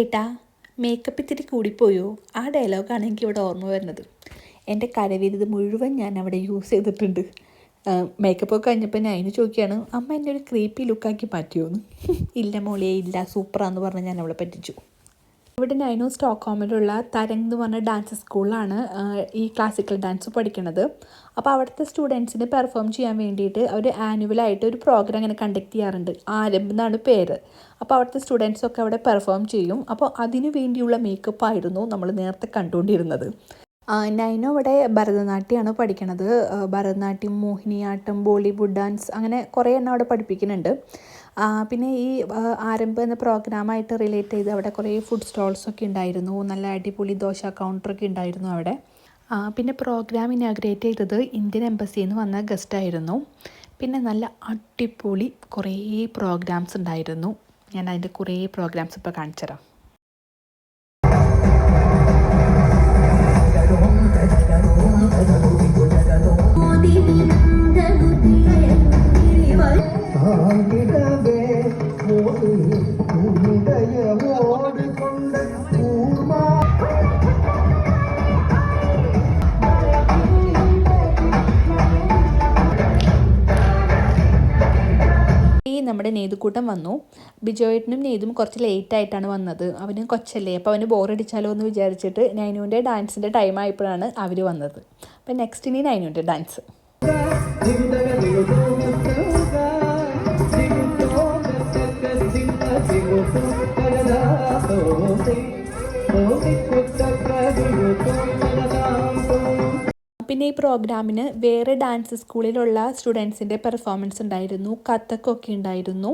ഏട്ടാ, മേക്കപ്പ് ഇത്തിരി കൂടിപ്പോയോ? ആ ഡയലോഗാണ് എനിക്ക് ഇവിടെ ഓർമ്മ വരുന്നത്. എൻ്റെ കരവിരുത് മുഴുവൻ ഞാൻ അവിടെ യൂസ് ചെയ്തിട്ടുണ്ട്. മേക്കപ്പ് ഒക്കെ കഴിഞ്ഞപ്പോൾ ഞാൻ അതിന് ചോദിക്കുകയാണ്, അമ്മ എന്നെ ഒരു ക്രീപ്പി ലുക്കാക്കി മാറ്റിയോന്ന്. ഇല്ല മോളിയെ ഇല്ല, സൂപ്പറാന്ന് പറഞ്ഞ് ഞാൻ അവളെ പറ്റിച്ചു. ഇവിടെ നൈനു സ്റ്റോക്ക്ഹോമിലുള്ള തരംഗ് എന്ന് പറഞ്ഞ ഡാൻസ് സ്കൂളിലാണ് ഈ ക്ലാസിക്കൽ ഡാൻസ് പഠിക്കുന്നത്. അപ്പോൾ അവിടുത്തെ സ്റ്റുഡൻസിന് പെർഫോം ചെയ്യാൻ വേണ്ടിയിട്ട് അവർ ആനുവലായിട്ട് ഒരു പ്രോഗ്രാം അങ്ങനെ കണ്ടക്ട് ചെയ്യാറുണ്ട്. ആരംഭം എന്നാണ് പേര്. അപ്പോൾ അവിടുത്തെ സ്റ്റുഡൻസൊക്കെ അവിടെ പെർഫോം ചെയ്യും. അപ്പോൾ അതിനു വേണ്ടിയുള്ള മേക്കപ്പ് ആയിരുന്നു നമ്മൾ നേരത്തെ കണ്ടുകൊണ്ടിരുന്നത്. നൈനു അവിടെ ഭരതനാട്യമാണ് പഠിക്കണത്. ഭരതനാട്യം, മോഹിനിയാട്ടം, ബോളിവുഡ് ഡാൻസ് അങ്ങനെ കുറേ എണ്ണം അവിടെ പഠിപ്പിക്കുന്നുണ്ട്. പിന്നെ ഈ ആരംഭം എന്ന പ്രോഗ്രാമായിട്ട് റിലേറ്റ് ചെയ്ത് അവിടെ കുറേ ഫുഡ് സ്റ്റോൾസൊക്കെ ഉണ്ടായിരുന്നു. നല്ല അടിപൊളി ദോശ കൗണ്ടറൊക്കെ ഉണ്ടായിരുന്നു അവിടെ. പിന്നെ പ്രോഗ്രാം ഇനാഗ്രേറ്റ് ചെയ്തത് ഇന്ത്യൻ എംബസിയിൽ നിന്ന് വന്ന ഗസ്റ്റായിരുന്നു. പിന്നെ നല്ല അടിപൊളി കുറേ പ്രോഗ്രാംസ് ഉണ്ടായിരുന്നു. ഞാൻ അതിൻ്റെ കുറേ പ്രോഗ്രാംസ് ഇപ്പോൾ കാണിച്ചു തരാം. നമ്മുടെ നേതുകൂട്ടം വന്നു. ബിജോയേട്ടനും നേതും കുറച്ച് ലേറ്റായിട്ടാണ് വന്നത്. അവന് കൊച്ചല്ലേ, അപ്പോൾ അവന് ബോറടിച്ചാലോ എന്ന് വിചാരിച്ചിട്ട് നൈനുവിൻ്റെ ഡാൻസിൻ്റെ ടൈം ആയപ്പോഴാണ് അവർ വന്നത്. അപ്പം നെക്സ്റ്റ് ഇനി നൈനുവിൻ്റെ ഡാൻസ്. പിന്നെ ഈ പ്രോഗ്രാമിന് വേറെ ഡാൻസ് സ്കൂളിലുള്ള സ്റ്റുഡൻസിൻ്റെ പെർഫോമൻസ് ഉണ്ടായിരുന്നു. കഥക്കൊക്കെ ഉണ്ടായിരുന്നു.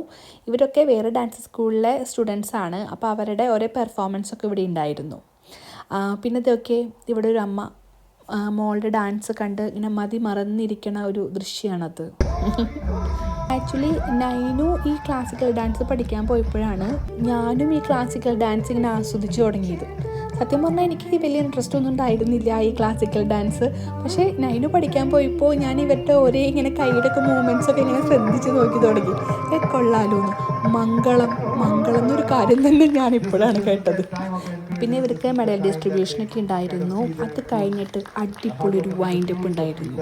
ഇവരൊക്കെ വേറെ ഡാൻസ് സ്കൂളിലെ സ്റ്റുഡൻസാണ്. അപ്പോൾ അവരുടെ ഓരോ പെർഫോമൻസൊക്കെ ഇവിടെ ഉണ്ടായിരുന്നു. പിന്നെ ഇതൊക്കെ ഇവിടെ ഒരു അമ്മ മോളുടെ ഡാൻസ് കണ്ട് ഇങ്ങനെ മതി മറന്നിരിക്കണ ഒരു ദൃശ്യമാണത്. ആക്ച്വലി നൈനു ഈ ക്ലാസിക്കൽ ഡാൻസ് പഠിക്കാൻ പോയപ്പോഴാണ് ഞാനും ഈ ക്ലാസിക്കൽ ഡാൻസ് ഇങ്ങനെ ആസ്വദിച്ച് തുടങ്ങിയത്. സത്യം പറഞ്ഞാൽ എനിക്ക് വലിയ ഇൻട്രസ്റ്റ് ഒന്നും ഉണ്ടായിരുന്നില്ല ഈ ക്ലാസിക്കൽ ഡാൻസ്. പക്ഷേ നൈനു പഠിക്കാൻ പോയപ്പോൾ ഞാൻ ഇവരുടെ ഒരേ ഇങ്ങനെ കൈയുടെ ഒക്കെ മൂവ്മെൻറ്റ്സൊക്കെ ഇങ്ങനെ ശ്രദ്ധിച്ച് നോക്കി തുടങ്ങി. കൊള്ളാലോ എന്ന്. മംഗളം എന്നൊരു കാര്യം തന്നെ ഞാനിപ്പോഴാണ് കേട്ടത്. പിന്നെ ഇവർക്ക് മെഡൽ ഡിസ്ട്രിബ്യൂഷനൊക്കെ ഉണ്ടായിരുന്നു. അത് കഴിഞ്ഞിട്ട് അടിപൊളി ഒരു വൈൻഡപ്പ് ഉണ്ടായിരുന്നു.